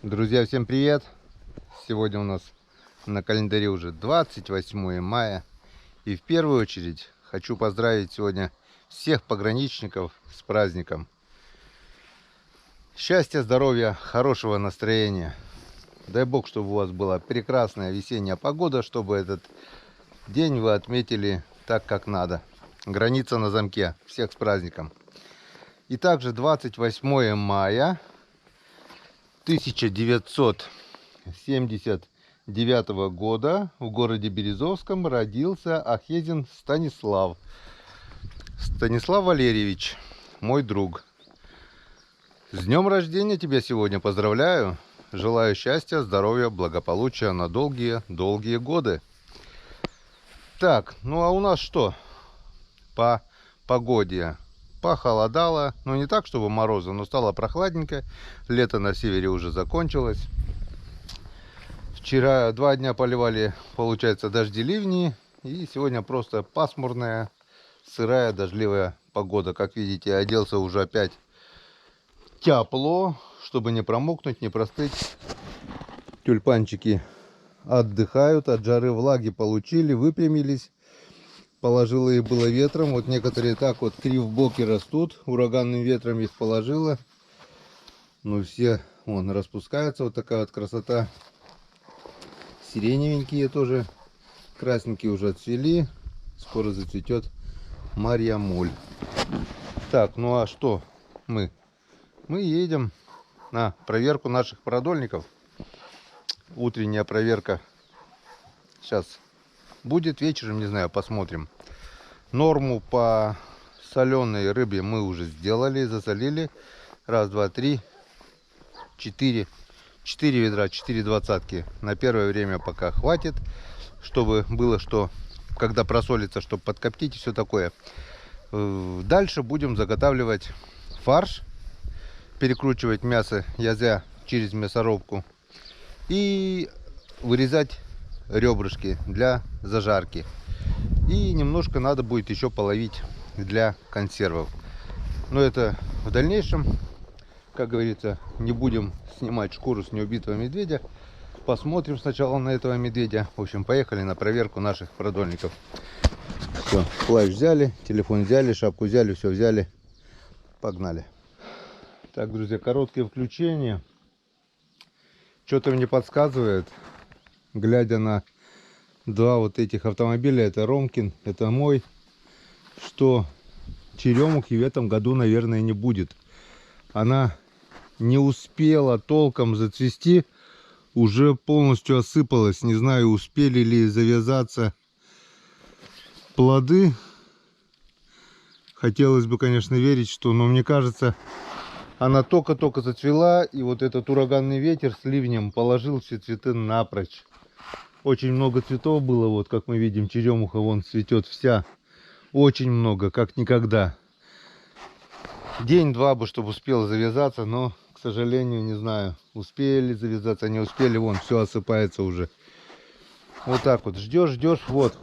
Друзья, всем привет! Сегодня у нас на календаре уже 28 мая. И в первую очередь хочу поздравить сегодня всех пограничников с праздником. Счастья, здоровья, хорошего настроения. Дай Бог, чтобы у вас была прекрасная весенняя погода, чтобы этот день вы отметили так, как надо. Граница на замке. Всех с праздником. И также 28 мая 1979 года в городе Березовском родился Ахезин Станислав. Станислав Валерьевич, мой друг. С днем рождения тебя сегодня поздравляю. Желаю счастья, здоровья, благополучия на долгие годы. Так, ну а у нас что по погоде? Похолодало, но не так, чтобы морозно, но стало прохладненько. Лето на севере уже закончилось. Вчера 2 дня поливали, получается, дожди, ливни. И сегодня просто пасмурная, сырая, дождливая погода. Как видите, оделся уже опять тепло, чтобы не промокнуть, не простыть. Тюльпанчики отдыхают от жары, влаги получили, выпрямились. Положила их было ветром. Вот некоторые так вот кривбоки растут. Ураганным ветром их положила. Ну все вон распускаются. Вот такая вот красота. Сиреневенькие тоже. Красненькие уже отцвели. Скоро зацветет Марья-моль. Так, ну а что мы? Мы едем на проверку наших продольников. Утренняя проверка сейчас будет вечером, не знаю, посмотрим. Норму по соленой рыбе мы уже сделали, засолили. Раз, два, три, 4 ведра, 4 двадцатки. На первое время пока хватит, чтобы было что, когда просолится, чтобы подкоптить и все такое. Дальше будем заготавливать фарш, перекручивать мясо язя через мясорубку и вырезать ребрышки для зажарки. И немножко надо будет еще половить для консервов. Но это в дальнейшем, как говорится, не будем снимать шкуру с неубитого медведя. Посмотрим сначала на этого медведя. В общем, поехали на проверку наших продольников. Все, плащ взяли, телефон взяли, шапку взяли, все взяли. Погнали. Так, друзья, короткое включение. Что-то мне подсказывает, глядя на два вот этих автомобиля, это Ромкин, это мой, что черемухи в этом году, наверное, не будет. Она не успела толком зацвести, уже полностью осыпалась. Не знаю, успели ли завязаться плоды. Хотелось бы, конечно, верить, что, но мне кажется, она только-только зацвела, и вот этот ураганный ветер с ливнем положил все цветы напрочь. Очень много цветов было, вот как мы видим, черемуха вон цветет вся. Очень много, как никогда. День-два бы, чтобы успел завязаться, но, к сожалению, не знаю, успели завязаться, не успели, вон все осыпается уже. Вот так вот, ждешь, вот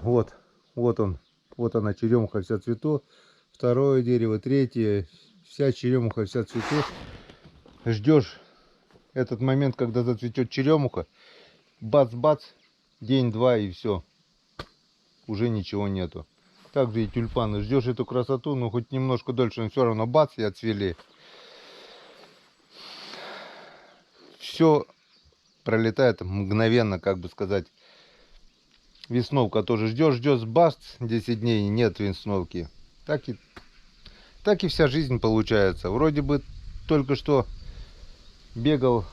он, вот она, черемуха вся цвету. Второе дерево, третье, вся черемуха вся цвету. Ждешь этот момент, когда зацветет черемуха, бац-бац. День-два и все. Уже ничего нету. Также и тюльпаны. Ждешь эту красоту, но хоть немножко дольше, но все равно бац, и отцвели. Все пролетает мгновенно, как бы сказать. Весновка тоже ждешь, бац, 10 дней нет весновки. Так и вся жизнь получается. Вроде бы только что бегал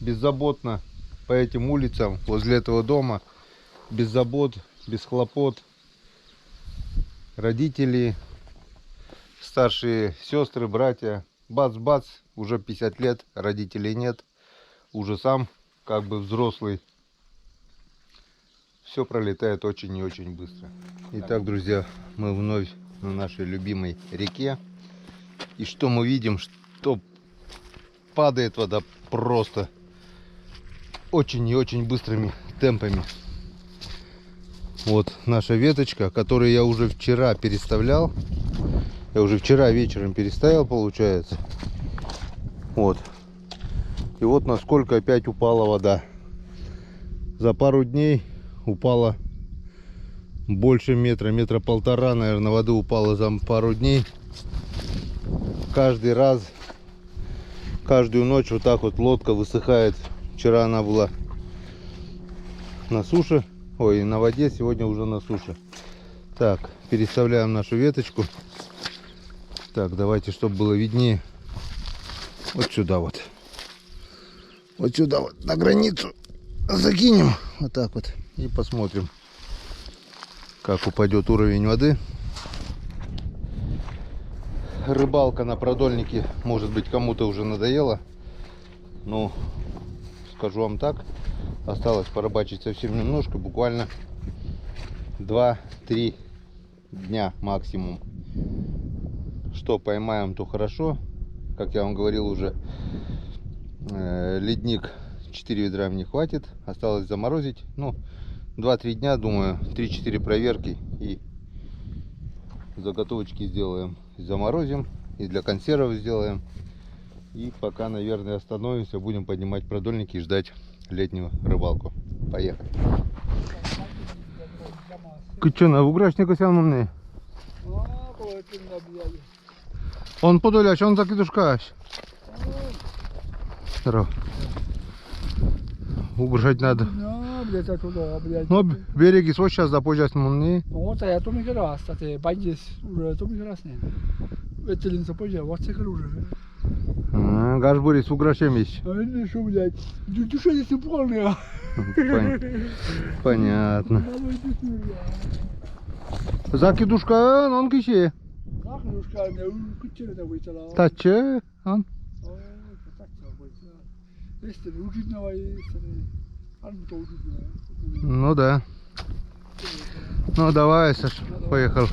беззаботно по этим улицам, возле этого дома, без забот, без хлопот. Родители, старшие сестры, братья, бац-бац, уже 50 лет, родителей нет, уже сам как бы взрослый. Все пролетает очень и очень быстро. Итак, друзья, мы вновь на нашей любимой реке. И что мы видим, что падает вода просто очень и очень быстрыми темпами. Вот наша веточка, которую я уже вчера переставлял. Я уже вчера вечером переставил, получается. Вот. И вот насколько опять упала вода. За пару дней упала больше метра, метра полтора, наверное, воды упало за пару дней. Каждый раз, каждую ночь вот так вот лодка высыхает. Вчера она была на суше, ой, на воде, сегодня уже на суше. Так, переставляем нашу веточку. Так, давайте, чтобы было виднее. Вот сюда вот. Вот сюда вот, на границу закинем. Вот так вот. И посмотрим, как упадет уровень воды. Рыбалка на продольнике, может быть, кому-то уже надоела. Но скажу вам так, осталось порыбачить совсем немножко, буквально 2-3 дня максимум. Что поймаем, то хорошо. Как я вам говорил уже, ледник 4 ведра мне хватит. Осталось заморозить. Ну, 2-3 дня, думаю, 3-4 проверки и заготовочки сделаем. Заморозим и для консервов сделаем. И пока, наверное, остановимся, будем поднимать продольники и ждать летнюю рыбалку. Поехали. Кычына, уграшника сямны. Он подоляч, он закидушкаш. Здорово. Угрожать надо. Но береги свой сейчас запозжать мунни. Вот я то мне раз, а ты пойдешь уже то мне раз не. Ветелин запозжал, вот это уже. Гаш Борис уграшем есть. А не что, блядь, душа здесь полная. Понятно. Закидушка, он кище. Закидушка, не кучера да выйдала. Таче, он. Если ужинного есть, то ужинного. Ну да. Ну давай, Саш, поехал.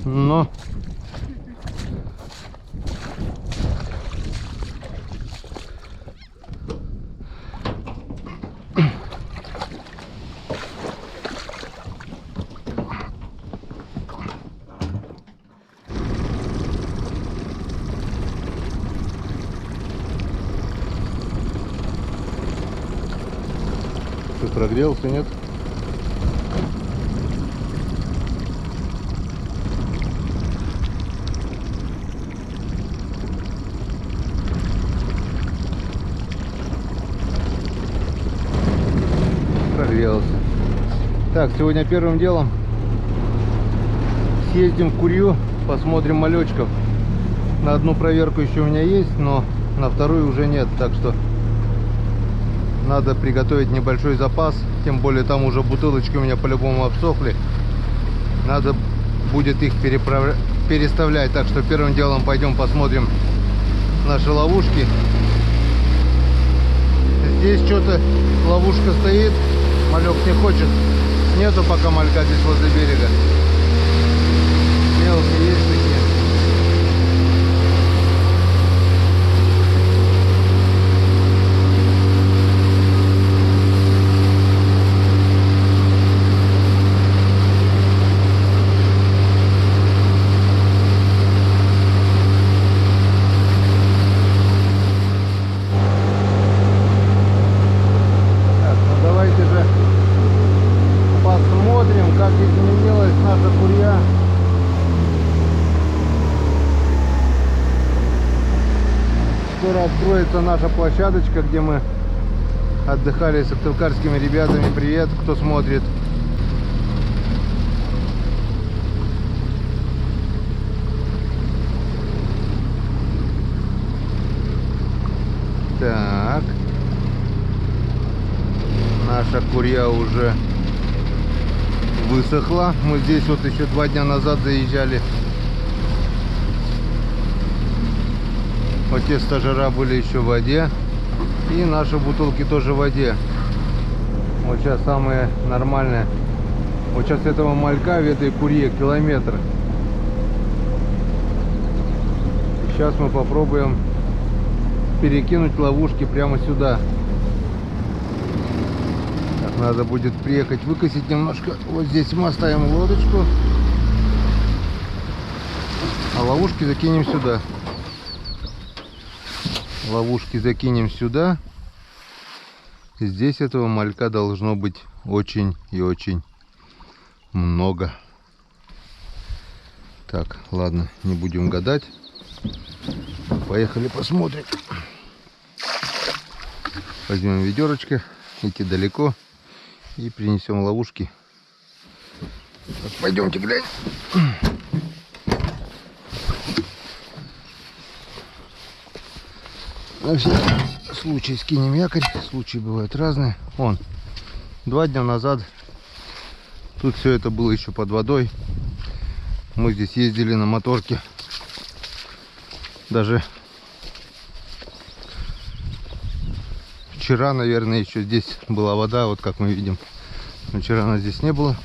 Ну. Ты прогрелся, нет? Прогрелся. Так, сегодня первым делом съездим в Курью, посмотрим малечков. На одну проверку еще у меня есть, но на вторую уже нет, так что надо приготовить небольшой запас, тем более там уже бутылочки у меня по-любому обсохли. Надо будет их переставлять, так что первым делом пойдем посмотрим наши ловушки. Здесь что-то ловушка стоит, малек не хочет, нету пока малька здесь возле берега. Мелкие есть такие. Как изменилась наша Курья. Скоро откроется наша площадочка, где мы отдыхали с сыктывкарскими ребятами. Привет, кто смотрит. Так. Наша Курья уже высохла. Мы здесь вот еще 2 дня назад заезжали. Вот те стажера были еще в воде. И наши бутылки тоже в воде. Вот сейчас самое нормальное. Вот сейчас этого малька в этой Курье километр. Сейчас мы попробуем перекинуть ловушки прямо сюда. Так, Надо будет приехать выкосить немножко. Вот здесь мы оставим лодочку. А ловушки закинем сюда. Ловушки закинем сюда. Здесь этого малька должно быть очень и очень много. Так, ладно, не будем гадать. Поехали посмотрим. Возьмем ведерочко, идти далеко и принесем ловушки. Так, пойдемте глянь. На всякий случай скинем якорь. Случаи бывают разные. Вон, 2 дня назад тут все это было еще под водой. Мы здесь ездили на моторке. Даже вчера, наверное, еще здесь была вода, вот как мы видим. Но вчера она здесь не было.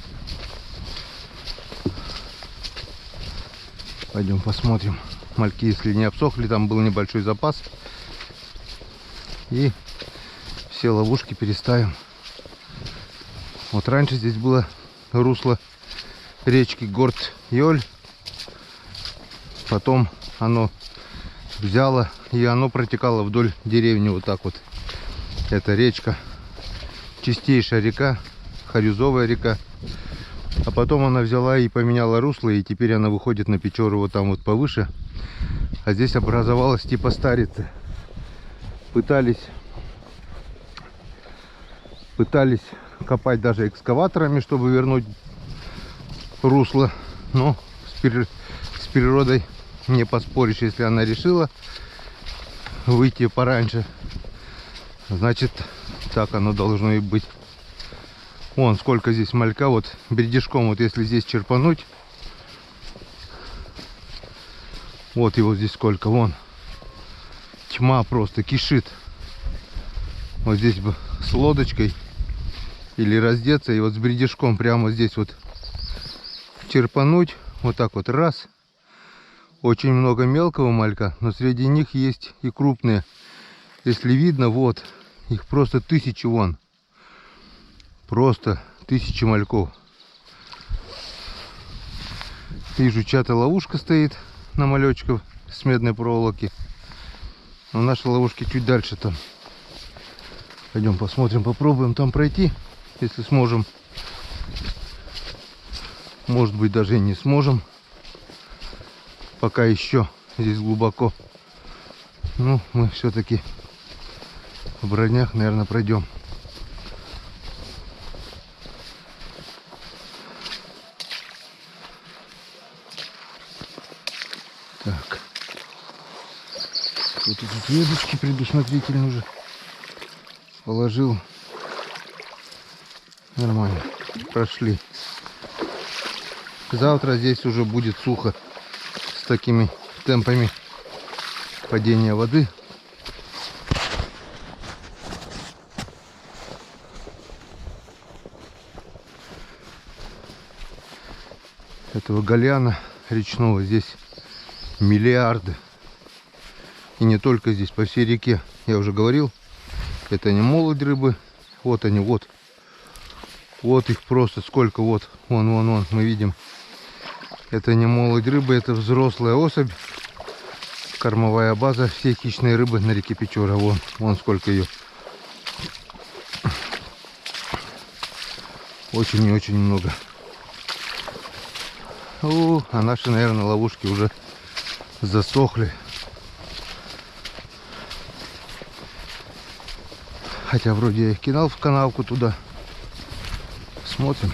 Пойдем посмотрим. Мальки, если не обсохли, там был небольшой запас. И все ловушки переставим. Вот раньше здесь было русло речки Горд-Йоль. Потом оно взяло и оно протекало вдоль деревни вот так вот. Это речка, чистейшая река, Харюзовая река. А потом она взяла и поменяла русло, и теперь она выходит на Печору вот там вот повыше. А здесь образовалась типа старицы. Пытались копать даже экскаваторами, чтобы вернуть русло. Но с природой не поспоришь. Если она решила выйти пораньше, значит так оно должно и быть. Вон сколько здесь малька. Вот бердишком, вот если здесь черпануть, вот его здесь сколько. Вон тьма просто кишит. Вот здесь бы с лодочкой или раздеться и вот с бердишком прямо здесь вот черпануть. Вот так вот раз. Очень много мелкого малька, но среди них есть и крупные. Если видно, вот их просто тысячи вон. Просто тысячи мальков. Вижу, чья-то ловушка стоит на малечков с медной проволоки. Но наши ловушки чуть дальше там. Пойдем посмотрим, попробуем там пройти, если сможем. Может быть, даже и не сможем. Пока еще здесь глубоко. Ну, мы все-таки в бронях, наверное, пройдем. Так. Вот тут веточки предусмотрительно уже положил. Нормально. Прошли. Завтра здесь уже будет сухо. С такими темпами падения воды. Этого гальяна речного здесь миллиарды. И не только здесь, по всей реке. Я уже говорил, это не молодь рыбы. Вот они, вот. Вот их просто сколько, вот. Вон, мы видим. Это не молодь рыбы, это взрослая особь. Кормовая база всей хищной рыбы на реке Печора. Вон сколько ее. Очень и очень много. А наши, наверное, ловушки уже засохли. Хотя вроде я их кидал в канавку туда. Смотрим.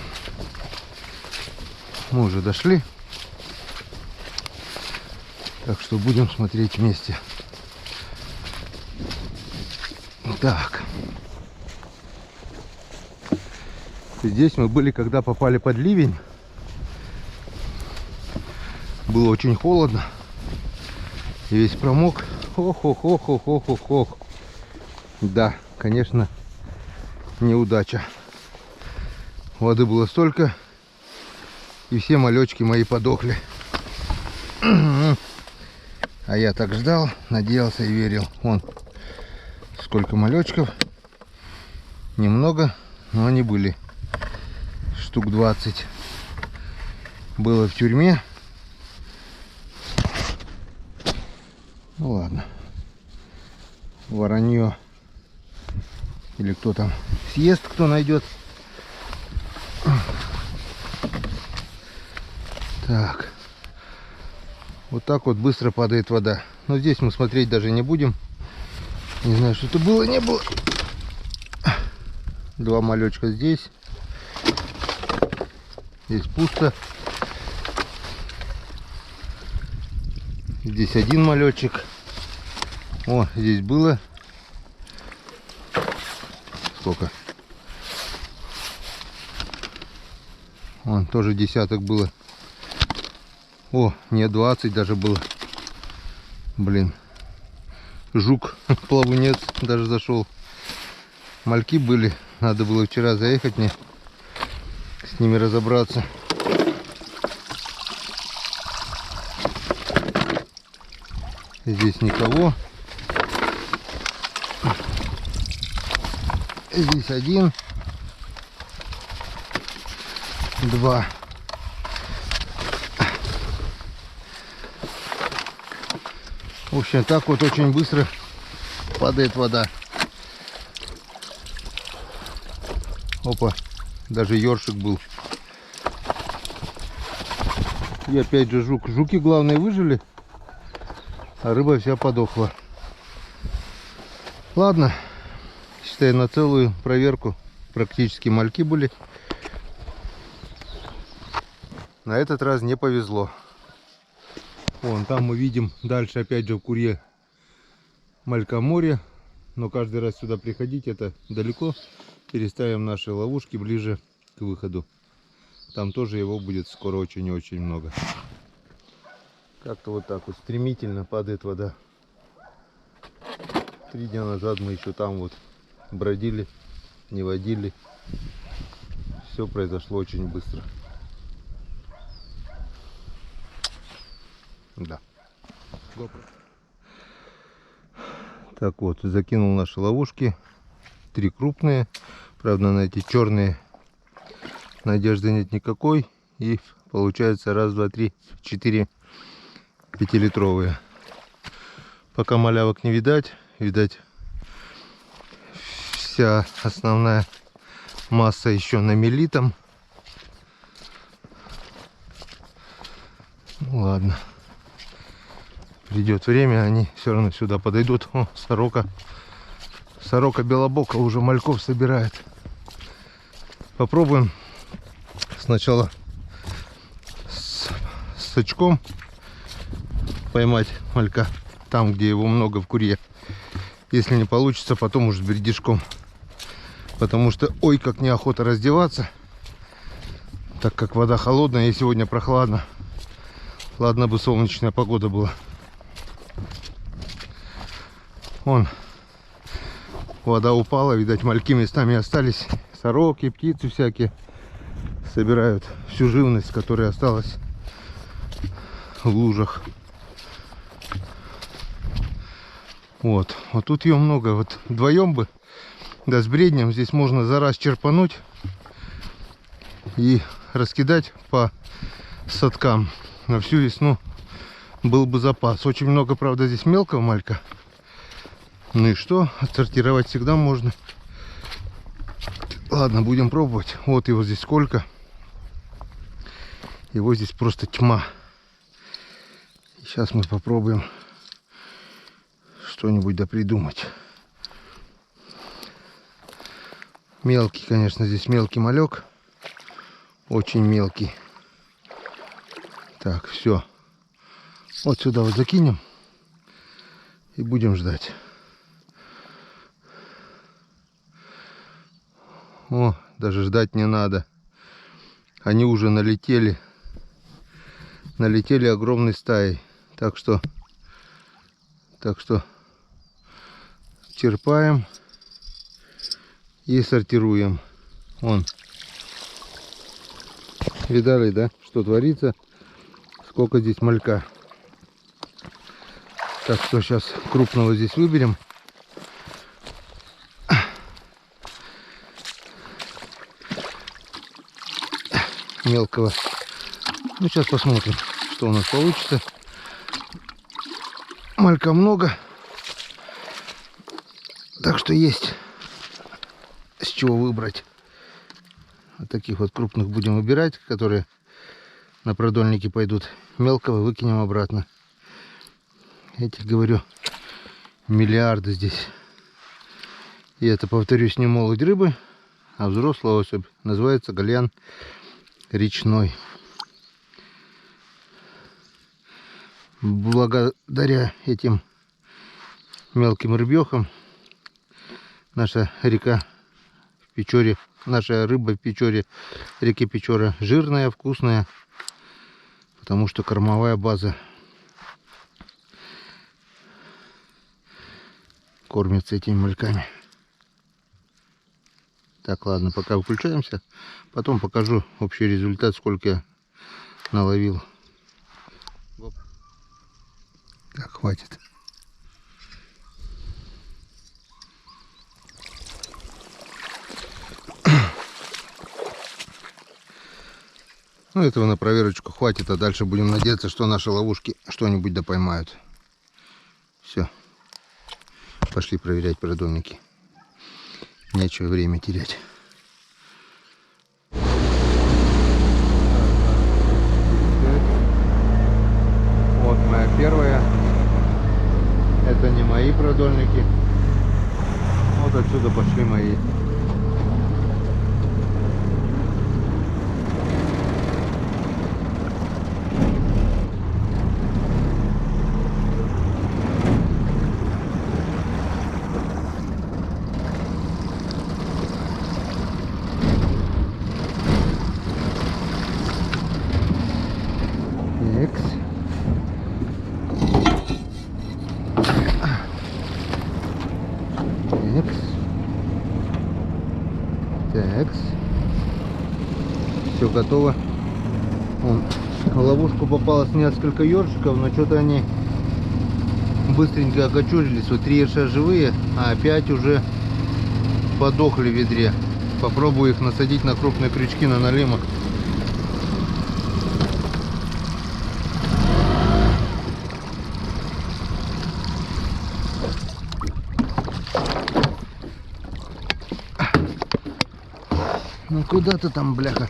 Мы уже дошли. Так что будем смотреть вместе. Так. Здесь мы были, когда попали под ливень. Было очень холодно. И весь промок. Ох. Да, конечно, неудача. Воды было столько. И все малечки мои подохли. А я так ждал, надеялся и верил. Вон сколько малечков. Немного, но они были. Штук 20 было в тюрьме. Ну ладно. Воронье. Или кто там съест, кто найдет. Так. Вот так вот быстро падает вода. Но здесь мы смотреть даже не будем. Не знаю, что это было, не было. Два малечка здесь. Здесь пусто. Здесь один малечек. О, здесь было. Сколько? Вон, тоже десяток было. О, не 20 даже было. Блин. Жук, плавунец даже зашел. Мальки были. Надо было вчера заехать мне. С ними разобраться. Здесь никого. Здесь один. Два. В общем, так вот очень быстро падает вода. Опа, даже ёршик был. И опять же жук. Жуки, главное, выжили, а рыба вся подохла. Ладно, считай, на целую проверку практически мальки были. На этот раз не повезло. Вон там мы видим дальше опять же в Куре малька море. Но каждый раз сюда приходить это далеко. Переставим наши ловушки ближе к выходу. Там тоже его будет скоро очень-очень много. Как-то вот так вот стремительно падает вода. 3 дня назад мы еще там вот бродили, не водили. Все произошло очень быстро. Да. Так вот, закинул наши ловушки. 3 крупные. Правда, на эти черные надежды нет никакой. И получается 1, 2, 3, 4 5-литровые. Пока малявок не видать. Видать, вся основная масса еще на мели там. Ну ладно. Придет время, они все равно сюда подойдут. О, сорока. Сорока белобока уже мальков собирает. Попробуем сначала с сачком поймать малька. Там, где его много в Куре. Если не получится, потом уже с бердишком. Потому что, ой, как неохота раздеваться. Так как вода холодная и сегодня прохладно. Ладно бы солнечная погода была. Вон, вода упала, видать, мальки местами остались. Сороки, птицы всякие собирают всю живность, которая осталась в лужах. Вот тут ее много. Вот вдвоем бы, да, с бреднем здесь можно за раз черпануть и раскидать по садкам. На всю весну был бы запас. Очень много, правда, здесь мелкого малька. Ну и что? Отсортировать всегда можно. Ладно, будем пробовать. Вот его здесь сколько. Его здесь просто тьма. Сейчас мы попробуем что-нибудь да придумать. Мелкий, конечно, здесь мелкий малек. Очень мелкий. Так, все. Вот сюда вот закинем. И будем ждать. О, даже ждать не надо. Они уже налетели. Налетели огромной стаей. Так что черпаем и сортируем. Вон. Видали, да, что творится? Сколько здесь малька. Так что сейчас крупного здесь выберем. мелкого. Ну, сейчас посмотрим, что у нас получится. Малька много. Так что есть с чего выбрать. Вот таких вот крупных будем выбирать, которые на продольники пойдут. Мелкого выкинем обратно. Эти, говорю, миллиарды здесь. И это, повторюсь, не молодь рыбы, а взрослая особь. Называется гальян речной. Благодаря этим мелким рыбехам наша река в Печоре, наша рыба в Печоре, реке Печора, жирная, вкусная, потому что кормовая база кормится этими мальками. Так, ладно, пока выключаемся, потом покажу общий результат, сколько я наловил. Так, хватит. Ну, этого на проверочку хватит, а дальше будем надеяться, что наши ловушки что-нибудь да поймают. Все. Пошли проверять продольники. Нечего время терять. Вот моя первая. Это не мои продольники. Вот отсюда пошли мои. Такс. Все готово. Вон, в ловушку попалось несколько ёршиков, но что-то они быстренько окочурились. Вот 3 ерша живые, а 5 уже подохли в ведре. Попробую их насадить на крупные крючки на налимах. Ну куда ты там, бляха?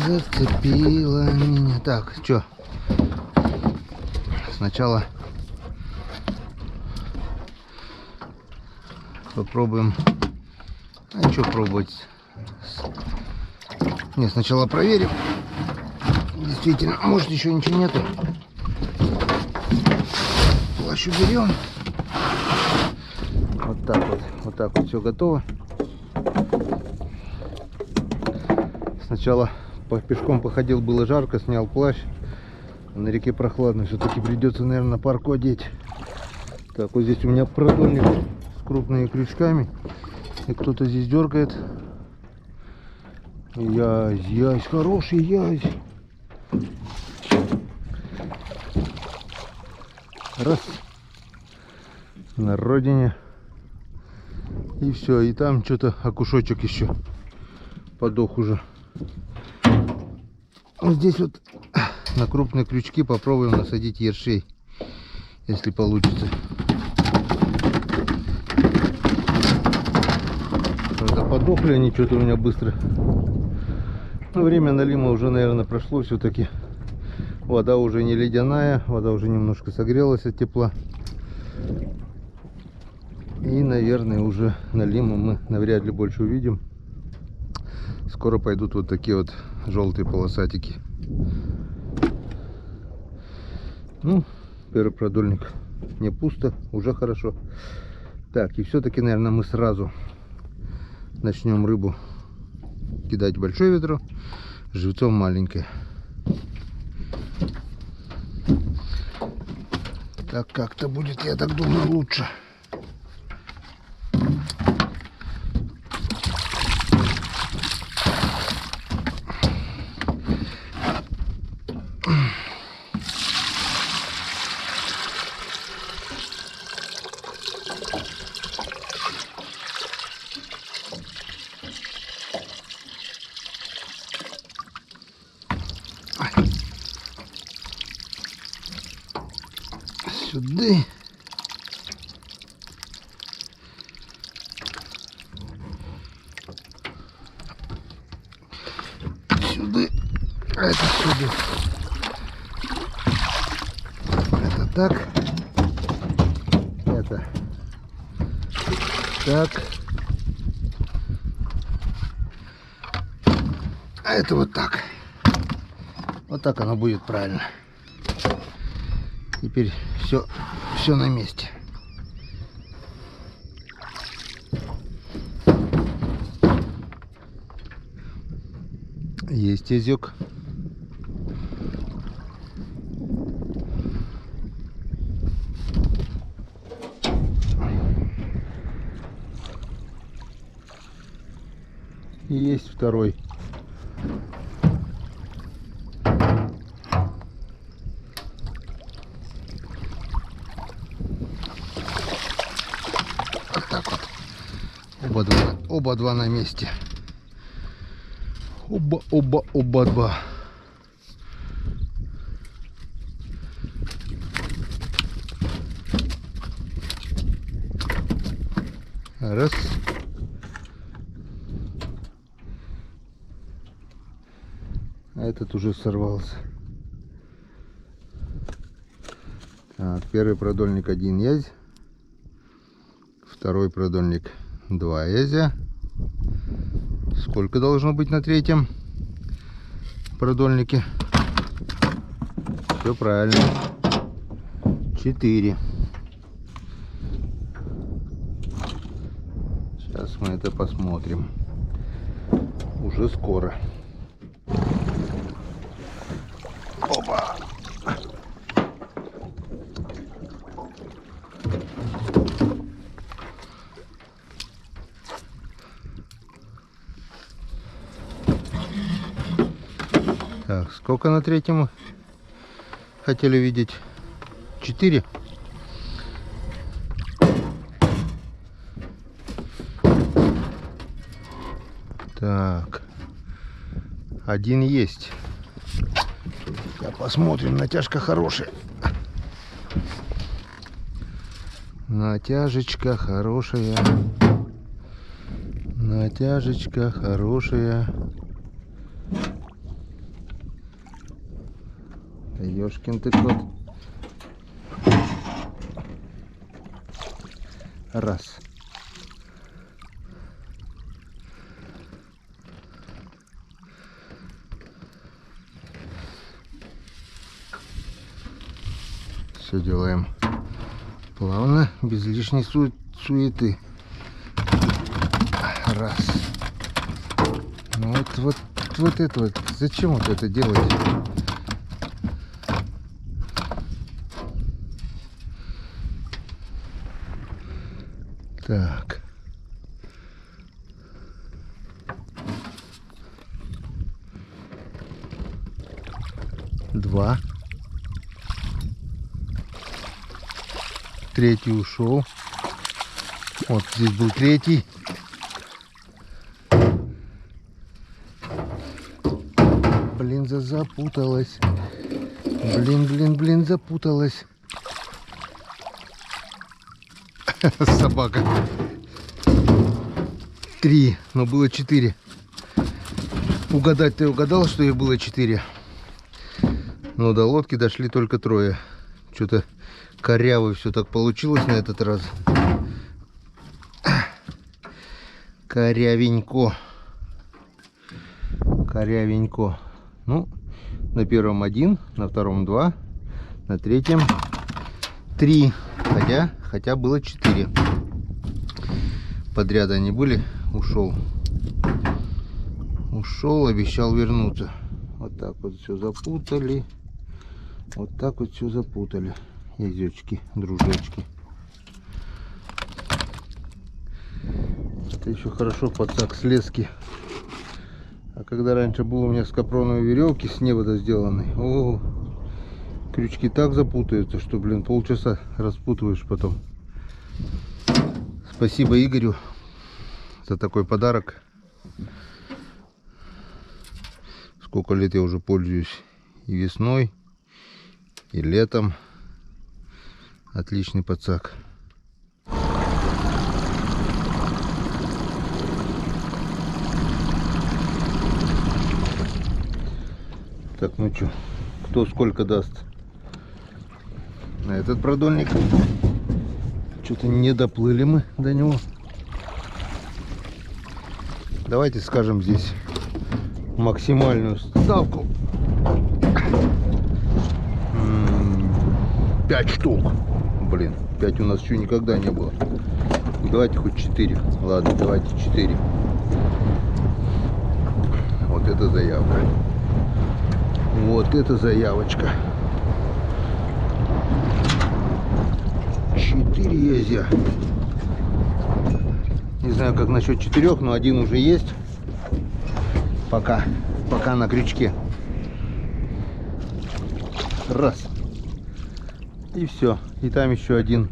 Зацепила меня. Так, что? Сначала попробуем. А что пробовать? Не, сначала проверим. Действительно, может еще ничего нету. Плащ уберем. Вот так вот. Вот так вот все готово. Сначала пешком походил, было жарко, снял плащ. На реке прохладно, все-таки придется, наверное, парку одеть. Так, вот здесь у меня продольник с крупными крючками. И кто-то здесь дергает. Язь, хороший язь. Раз. На родине. И все, и там что-то окушочек еще подох уже. Вот здесь вот на крупные крючки попробуем насадить ершей, если получится. Правда, подохли они что-то у меня быстро. Но время налима уже, наверное, прошло все-таки. Вода уже не ледяная, вода уже немножко согрелась от тепла. И, наверное, уже налима мы навряд ли больше увидим. Скоро пойдут вот такие вот желтые полосатики. Ну, первый продольник не пусто, уже хорошо. Так, и все-таки, наверное, мы сразу начнем рыбу кидать в большое ведро, живцом маленькое. Так как-то будет, я так думаю, лучше. Сюда. Сюда. А это сюда. Это так. Это так. А это вот так. Вот так оно будет правильно. Теперь все на месте. Есть язык. И есть второй. Вот так вот. Оба два на месте. Оба два. Раз. А этот уже сорвался. Так, первый продольник 1 язь. Второй продольник 2 язя. Сколько должно быть на третьем продольнике? Все правильно. 4. Сейчас мы это посмотрим. Уже скоро. Опа! Так, сколько на третьем хотели видеть? 4. Так, 1 есть. Сейчас посмотрим, натяжка хорошая. Натяжечка хорошая. Натяжечка хорошая. Ёшкин ты кот. Раз. Все делаем плавно, без лишней суеты. Раз. Ну вот это вот. Зачем вот это делать? Так. Два. Третий ушел. Вот здесь был третий. Блин, запуталась. Блин, запуталась. Собака. 3, но было 4. Угадать ты угадал, что их было 4. Но до лодки дошли только 3. Что-то коряво все так получилось на этот раз. Корявенько. Корявенько. Ну, на первом 1, на втором 2, на третьем 3. Хотя было 4. Подряд они были. Ушел, обещал вернуться. Вот так вот все запутали. Вот так вот все запутали. Язычки, дружочки. Это еще хорошо подсак с лески. А когда раньше был у меня с капроновой веревки с невода сделанной, о, крючки так запутаются, что, блин, полчаса распутываешь потом. Спасибо Игорю за такой подарок. Сколько лет я уже пользуюсь и весной, и летом. Отличный подсак. Так, ну чё, кто сколько даст на этот продольник? Что-то не доплыли мы до него. Давайте скажем здесь максимальную ставку. 5 штук. Блин, 5 у нас еще никогда не было. Давайте хоть 4. Ладно, давайте 4. Вот это заявка. Вот это заявочка. 4 езя. Не знаю, как насчет 4, но один уже есть. Пока на крючке. Раз. И все. И там еще один.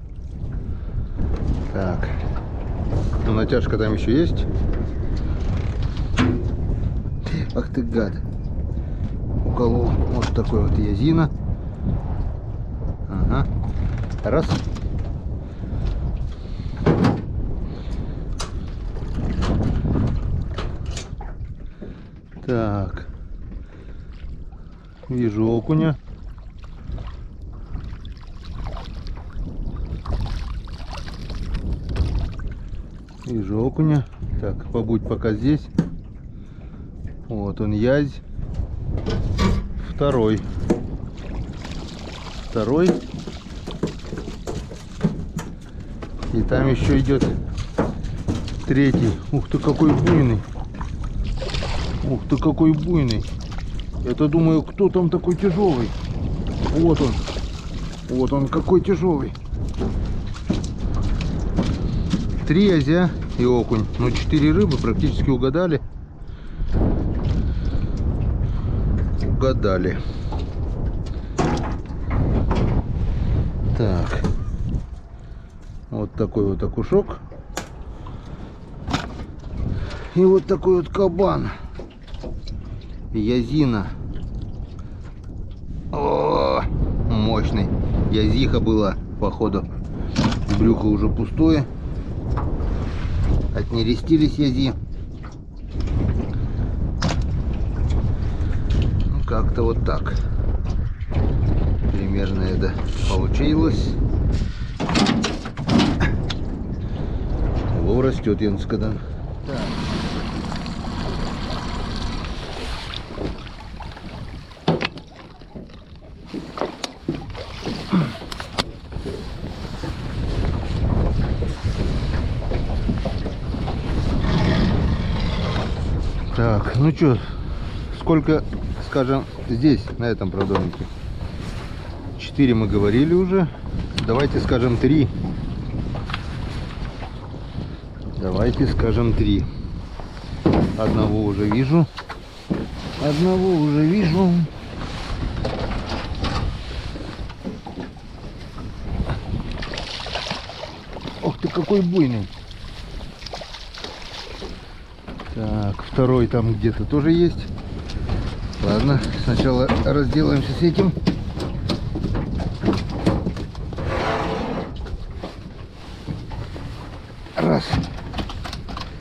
Так. Ну, натяжка там еще есть. Ах ты гад. Уколол. Вот такой вот язина. Ага. Раз. Так. Вижу окуня. Вижу окуня. Так, побудь пока здесь. Вот он, язь. Второй. И там еще идет третий. Ух ты, какой буйный. Ух ты, какой буйный. Это, думаю, кто там такой тяжелый. Вот он. Вот он, какой тяжелый. 3 язя и окунь. Ну, 4 рыбы практически угадали. Угадали. Так. Вот такой вот окушок. И вот такой вот кабан. Язина. О, мощный. Язиха была, походу. Брюхо уже пустое. Отнерестились язи. Ну, как-то вот так. Примерно это получилось. Лов растет, Янскадан. Так. Так, ну что, сколько, скажем, здесь, на этом продольнике? 4 мы говорили уже. Давайте скажем 3. Давайте скажем 3. Одного уже вижу. Ох ты, какой буйный. Так, второй там где-то тоже есть. Ладно, сначала разделаемся с этим. Раз.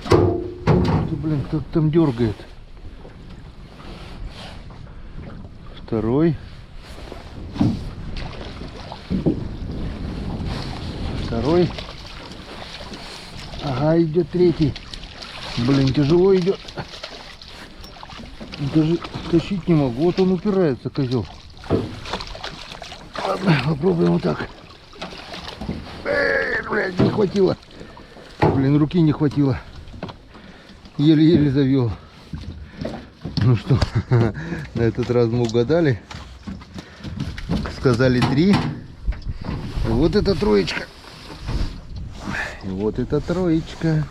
Ты, блин, кто-то там дергает. Второй. Ага, идет третий. Блин, тяжело идет. Даже тащить не могу. Вот он упирается, козел. Ладно, попробуем вот так. Блядь, не хватило. Блин, руки не хватило. Еле-еле завел. Ну что, на этот раз мы угадали. Сказали 3. Вот это троечка. Вот это троечка.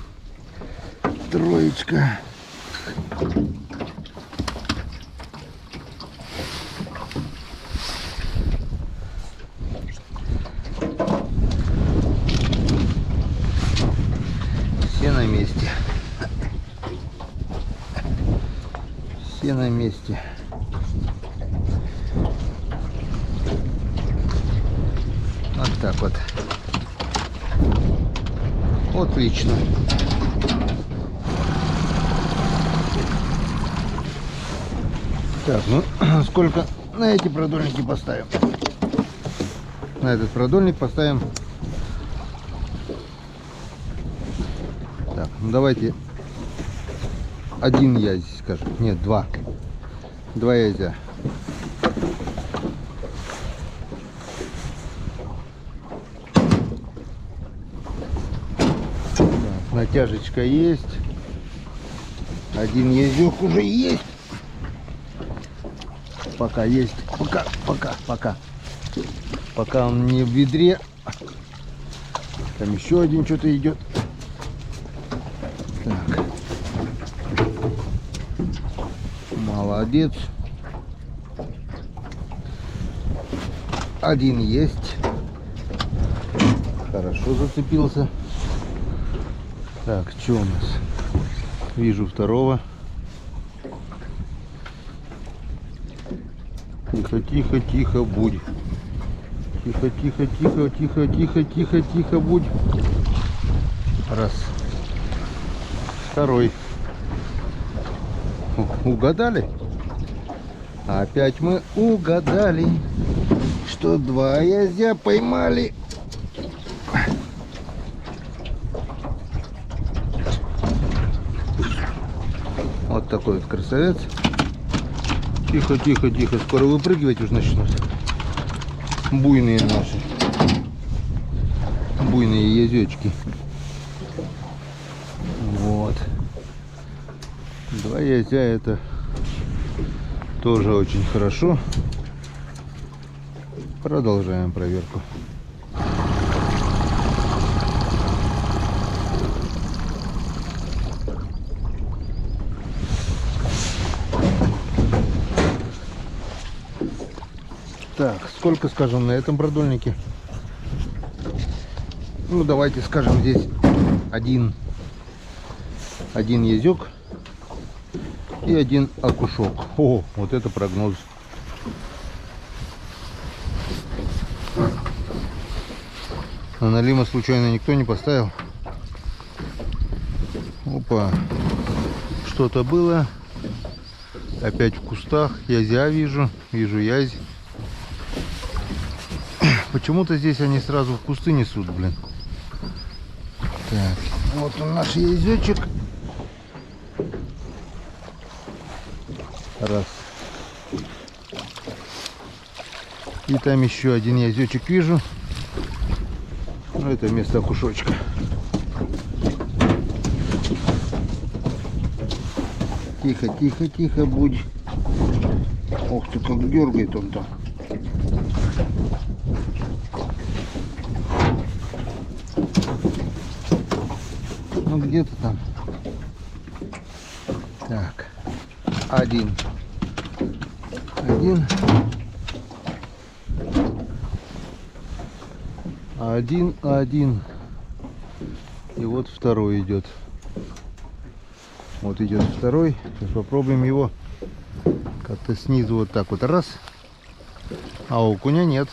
Все на месте. Все на месте. Вот так вот. Отлично. Так, ну сколько на эти продольники поставим? На этот продольник поставим. Так, ну давайте один язь, скажем. Нет, два. Два язя. Так, натяжечка есть. Один язёк уже есть. Пока есть. Пока он не в ведре. Там еще один что-то идет. Так. Молодец. Один есть. Хорошо зацепился. Так, что у нас? Вижу второго. Тихо, тихо, тихо, будь. Тихо, тихо, тихо, тихо, тихо, тихо, тихо, будь. Раз. Второй. Угадали? Опять мы угадали, что два язя поймали. Вот такой вот красавец. Тихо, тихо, тихо. Скоро выпрыгивать уже начнут. Буйные наши. Буйные язечки. Вот. Два язя это тоже очень хорошо. Продолжаем проверку. Так, сколько, скажем, на этом продольнике? Ну, давайте скажем, здесь один язёк и один окушок. О, вот это прогноз. А налима случайно никто не поставил? Опа, что-то было. Опять в кустах. Язя вижу язь. Почему-то здесь они сразу в кусты несут, блин. Так, вот он наш язычек. Раз. И там еще один язычек вижу. Ну, это вместо окушочка. Тихо, тихо, тихо, будь. Ох ты, как дергает он там. Ну, где-то там. Так. Один. И вот второй идет. Вот идет второй. Сейчас попробуем его как-то снизу вот так вот. Раз. А окуня нет.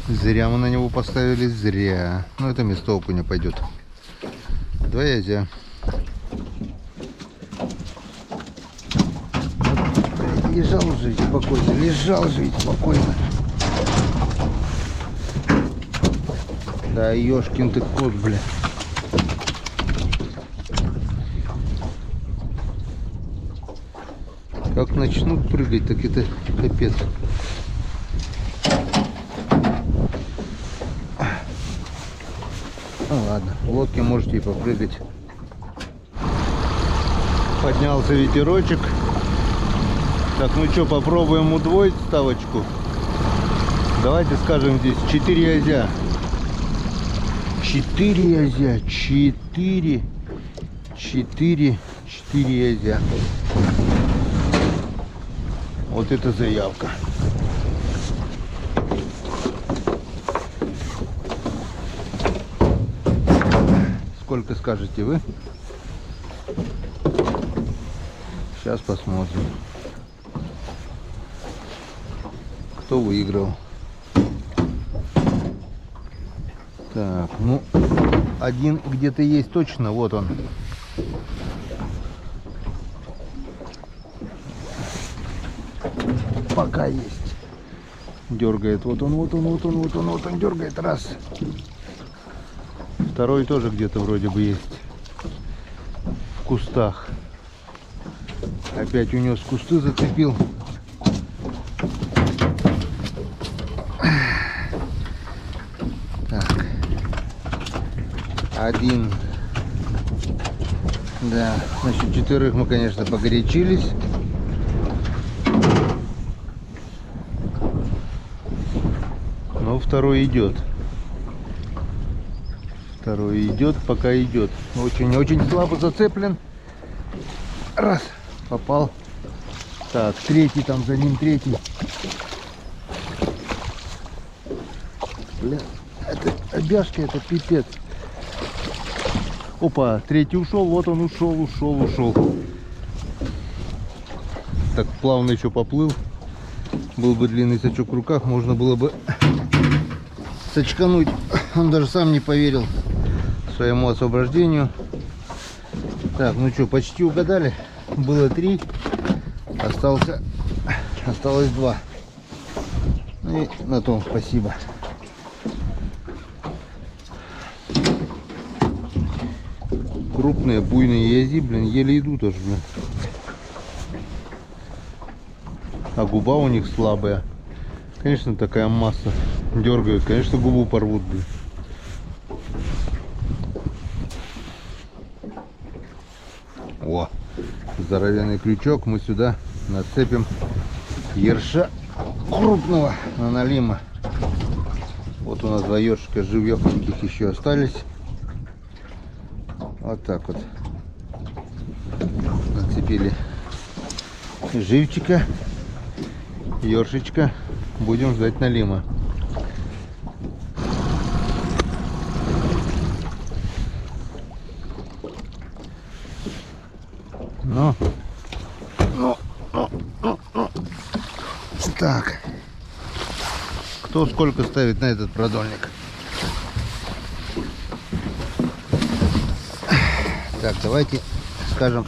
Зря мы на него поставили. Зря. Ну, это вместо окуня пойдет. Два язя. Лежал жить спокойно. Лежал жить спокойно. Да, ёшкин ты кот, бля. Как начнут прыгать, так это капец. Ну ладно, в лодке можете и попрыгать. Поднялся ветерочек. Так, ну что, попробуем удвоить ставочку. Давайте скажем здесь 4 язя. 4 язя. 4 язя. Вот это заявка. Сколько скажете вы? Сейчас посмотрим, кто выиграл. Так, ну, один где-то есть точно, вот он. Пока есть. Дергает, вот он дергает, раз. Второй тоже где-то вроде бы есть. В кустах. Опять унес кусты, зацепил. Так. Один. Да, насчет 4 мы, конечно, погорячились. Но второй идет. Второй идет, пока идет. Очень-очень слабо зацеплен. Раз. Попал. Так, третий там за ним, третий. Бля, это обяжка, это пипец. Опа, третий ушел, вот он ушел. Так плавно еще поплыл. Был бы длинный сачок в руках, можно было бы сачкануть. Он даже сам не поверил своему освобождению. Так, ну что, почти угадали. Было 3, осталось 2. И на том спасибо. Крупные, буйные язи, блин, еле идут аж, блин. А губа у них слабая. Конечно, такая масса. Дергают, конечно, губу порвут, блин. О, здоровенный крючок. Мы сюда нацепим ерша крупного на налима. Вот у нас 2 ершика живехоньких еще остались. Вот так вот нацепили живчика, ершечка. Будем ждать налима. Ну. Так. Кто сколько ставит на этот продольник? Так, давайте скажем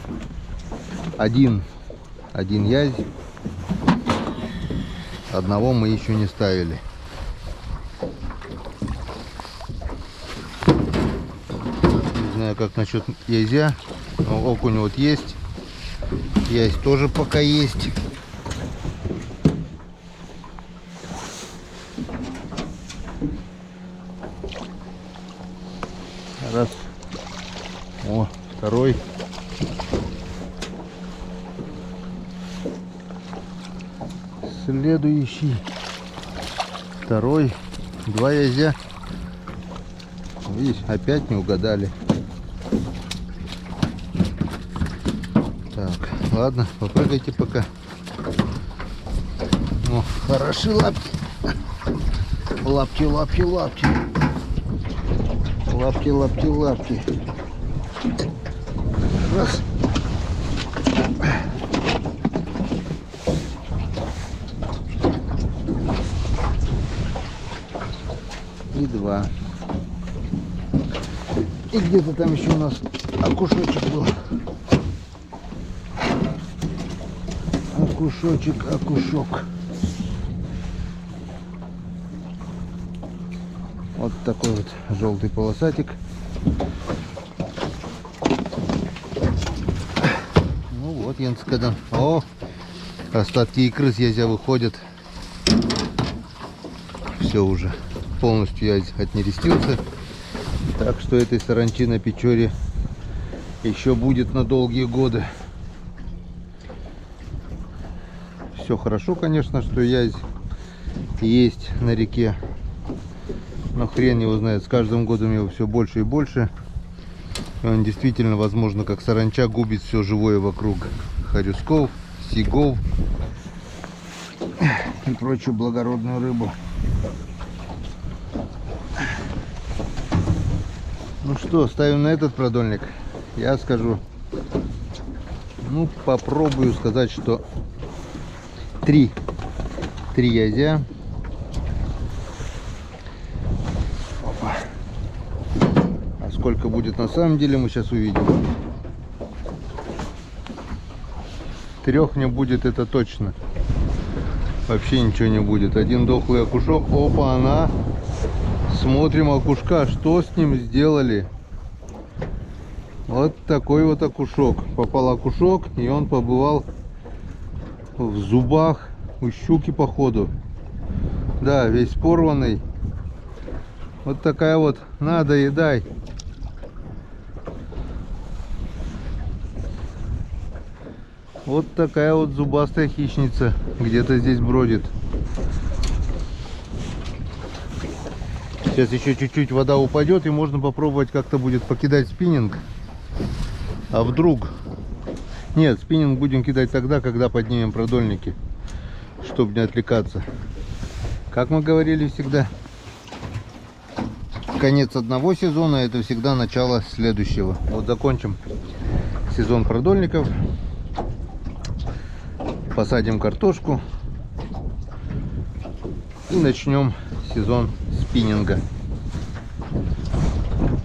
один язь. Одного мы еще не ставили. Не знаю, как насчет язя. Но окунь вот есть. Язь тоже пока есть. Раз. О, второй. Следующий. Второй. 2 язя. Видишь, опять не угадали. Так, ладно, попрыгайте пока. О, хороши лапки. Лапки. Лапки. Раз. И 2. И где-то там еще у нас окушочек был. Окушок. Вот такой вот желтый полосатик. Ну вот, Янскадан. О, остатки икры с язя выходят. Все уже. Полностью язь отнерестился. Так что этой саранчи на Печоре еще будет на долгие годы. Все хорошо, конечно, что язь есть на реке. Но хрен его знает, с каждым годом его все больше и больше. И он действительно, возможно, как саранча, губит все живое вокруг. Хорюсков, сигов и прочую благородную рыбу. Ну что, ставим на этот продольник. Я скажу, ну попробую сказать, что 3 язя. Опа. сколько будет на самом деле, мы сейчас увидим. 3 не будет, это точно. Вообще ничего не будет. Один дохлый окушок. Опа, она. Смотрим окушка. Что с ним сделали? Вот такой вот окушок. Попал окушок, и он побывал в зубах у щуки, походу. Да, весь порванный. Вот такая вот. Надо, едай. Вот такая вот зубастая хищница где-то здесь бродит. Сейчас еще чуть-чуть вода упадет, и можно попробовать как-то будет покидать спиннинг. А вдруг? Нет, спиннинг будем кидать тогда, когда поднимем продольники, чтобы не отвлекаться. Как мы говорили всегда, конец одного сезона — это всегда начало следующего. Вот закончим сезон продольников, посадим картошку и начнем сезон спиннинга.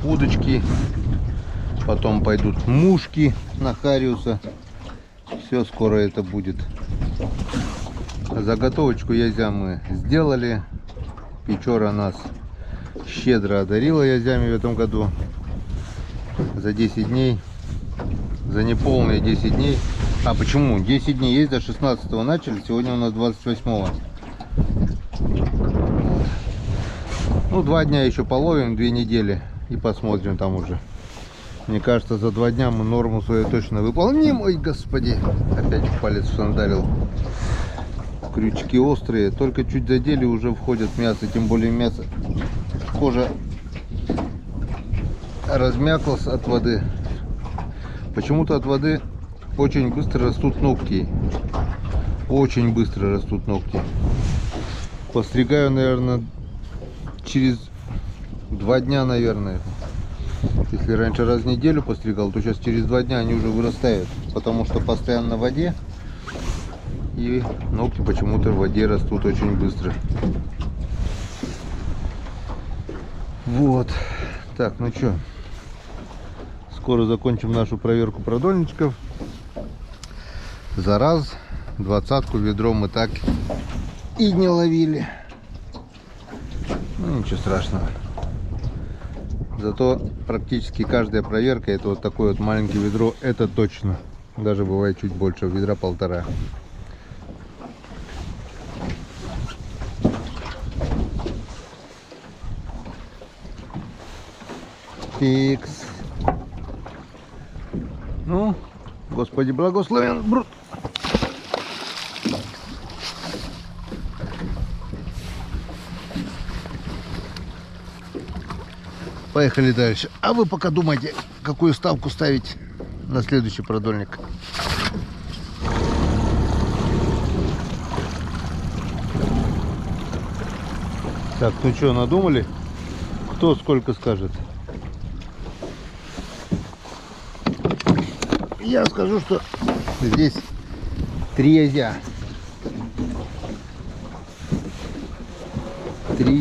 Удочки, потом пойдут мушки на хариуса. Все скоро это будет. Заготовочку язя мы сделали. Печора нас щедро одарила язями в этом году. За 10 дней, за неполные 10 дней. А почему? 10 дней есть, до 16-го начали, сегодня у нас 28-го. Ну, 2 дня еще половим, 2 недели, и посмотрим там уже. Мне кажется, за 2 дня мы норму свою точно выполним. Ой, господи, опять палец сандалил. Крючки острые, только чуть задели, уже входит мясо, тем более мясо. Кожа размяклась от воды. Почему-то от воды очень быстро растут ногти. Очень быстро растут ногти. Постригаю, наверное, через 2 дня, наверное. Если раньше раз в неделю постригал, то сейчас через 2 дня они уже вырастают. Потому что постоянно в воде. И ногти почему-то в воде растут очень быстро. Вот. Так, ну что. Скоро закончим нашу проверку продольничков. За раз 20-ку ведром мы так и не ловили. Ну, ничего страшного. Зато практически каждая проверка — это вот такое вот маленькое ведро, это точно. Даже бывает чуть больше, ведра 1,5. Фикс. Ну, Господи благословен, брут. Поехали дальше. А вы пока думайте, какую ставку ставить на следующий продольник. Так, ну что, надумали? Кто сколько скажет? Я скажу, что здесь 3 язя. 3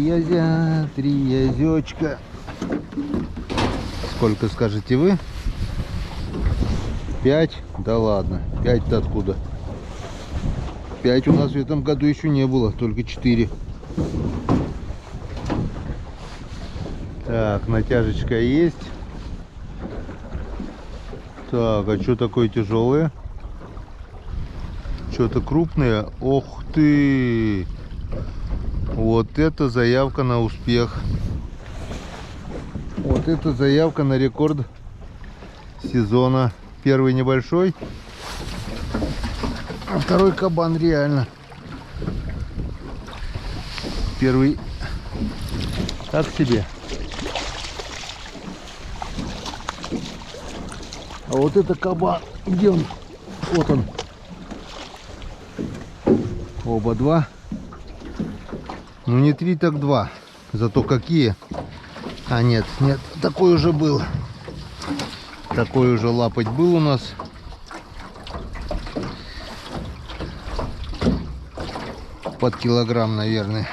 язя, 3 язечка. Сколько скажете вы? 5? Да ладно, 5-то откуда? 5 у нас в этом году еще не было, только 4. Так, натяжечка есть. Так, а что такое тяжелое? Что-то крупное. Ох ты! Вот это заявка на успех. Вот это заявка на рекорд сезона. Первый небольшой, а второй кабан реально. Первый так себе. А вот это кабан. Где он? Вот он. Оба 2. Ну не 3, так 2. Зато какие. А нет, такой уже был. Такой уже лапоть был у нас. Под килограмм, наверное.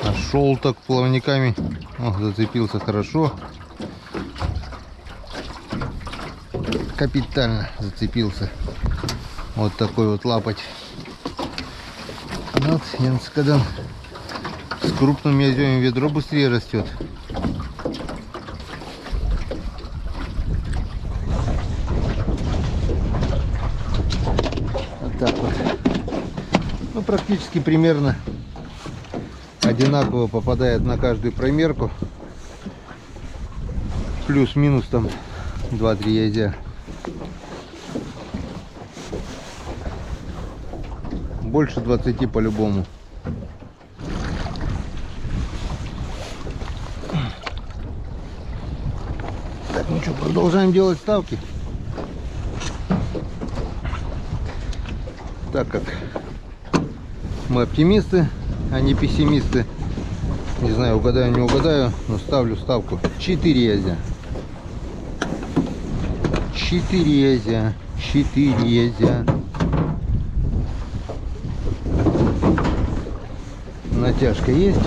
А Шел так плавниками. О, зацепился хорошо. Капитально зацепился. Вот такой вот лапоть. Вот, когда с крупным язем ведро быстрее растет. Вот так вот. Ну, практически примерно одинаково попадает на каждую промерку. Плюс-минус там 2-3 язя. Больше 20 по-любому. Так, ну что, продолжаем делать ставки. Так как мы оптимисты, а не пессимисты. Не знаю, угадаю, не угадаю, но ставлю ставку 4 язя. 4 язя. 4 язя. Натяжка есть.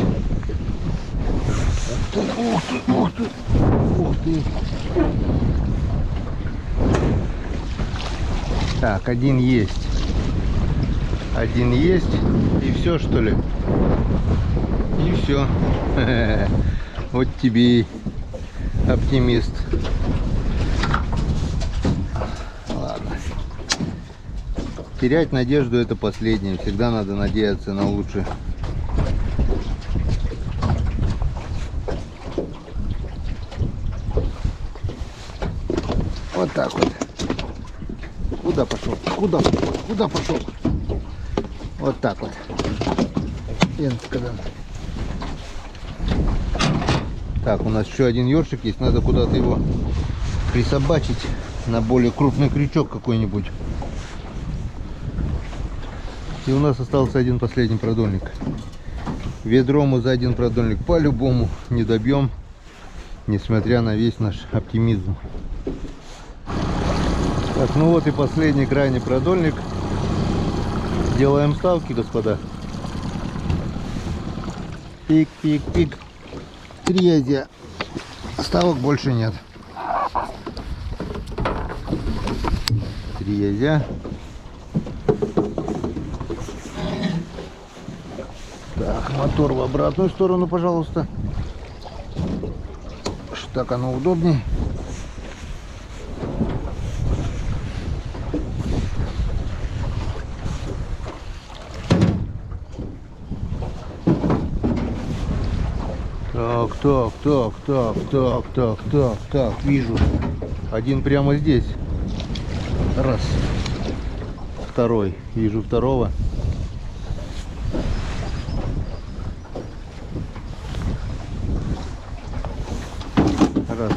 Ух ты, ух ты, ух ты. Так, один есть. Один есть. И все, что ли? И все. Вот тебе и оптимист. Ладно. Терять надежду — это последнее. Всегда надо надеяться на лучшее. Вот так вот. Куда пошел? Куда пошел? Куда пошел? Вот так вот. Так, у нас еще один ёршик есть. Надо куда-то его присобачить на более крупный крючок какой-нибудь. И у нас остался один последний продольник. Ведро мы за один продольник по-любому не добьем, несмотря на весь наш оптимизм. Так, ну вот и последний крайний продольник. Делаем ставки, господа. Пик-пик-пик. 3 язя. Ставок больше нет. 3 язя. Так, мотор в обратную сторону, пожалуйста. Так оно удобнее. Так, вижу. Один прямо здесь. Раз. Второй. Вижу второго. Раз.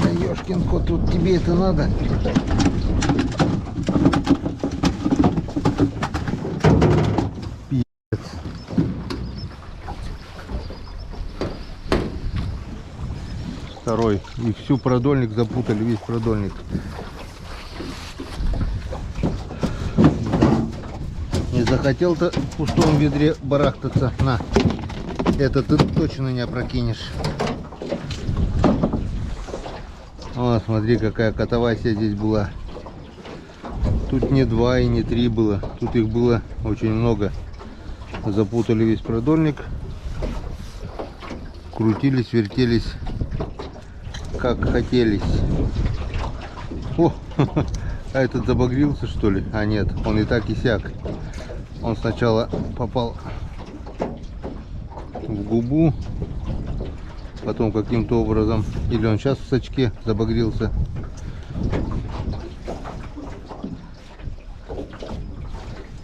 Да ёшкин кот, тут тебе это надо? Второй. И всю продольник запутали, весь продольник. Не захотел-то в пустом ведре барахтаться. На, это ты точно не опрокинешь. О, смотри, какая катавасия здесь была. Тут не 2 и не 3 было. Тут их было очень много. Запутали весь продольник. Крутились, вертелись как хотелись. О, а этот забагрился, что ли? А нет, он и так и сяк. Он сначала попал в губу, потом каким-то образом, или он сейчас в сачке забагрился.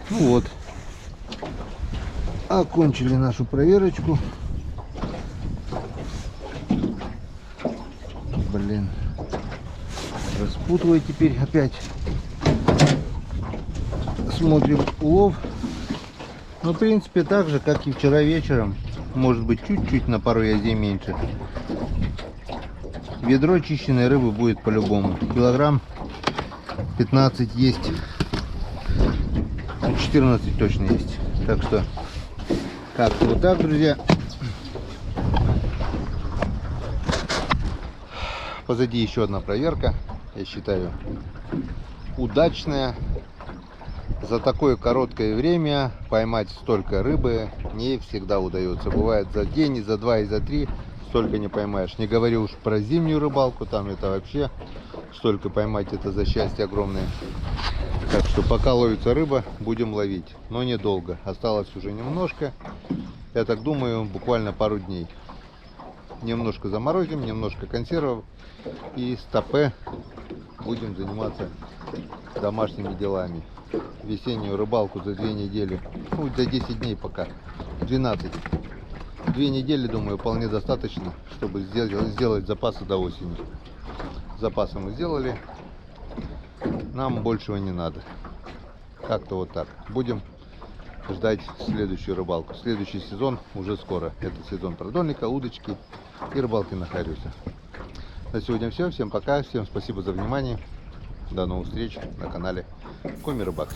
Ну вот, окончили нашу проверочку. Блин, распутывай теперь опять. Смотрим улов. Ну, в принципе, так же, как и вчера вечером. Может быть, чуть-чуть на пару язей меньше. Ведро чищенной рыбы будет по-любому. Килограмм 15 есть. 14 точно есть. Так что Как-то вот так, друзья. Позади еще одна проверка, я считаю, удачная. За такое короткое время поймать столько рыбы не всегда удается. Бывает за день, и за два, и за три столько не поймаешь. Не говорю уж про зимнюю рыбалку, там это вообще столько поймать, это за счастье огромное. Так что пока ловится рыба, будем ловить, но недолго. Осталось уже немножко, я так думаю, буквально пару дней. Немножко заморозим, немножко консервов и стопе будем заниматься домашними делами. Весеннюю рыбалку за 2 недели, ну за 10 дней пока, 12. 2 недели, думаю, вполне достаточно, чтобы сделать запасы до осени. Запасы мы сделали, нам большего не надо. Как-то вот так. Будем ждать следующую рыбалку. Следующий сезон уже скоро. Это сезон продольника, удочки и рыбалки на хариусе. На сегодня все. Всем пока. Всем спасибо за внимание. До новых встреч на канале Коми Рыбак.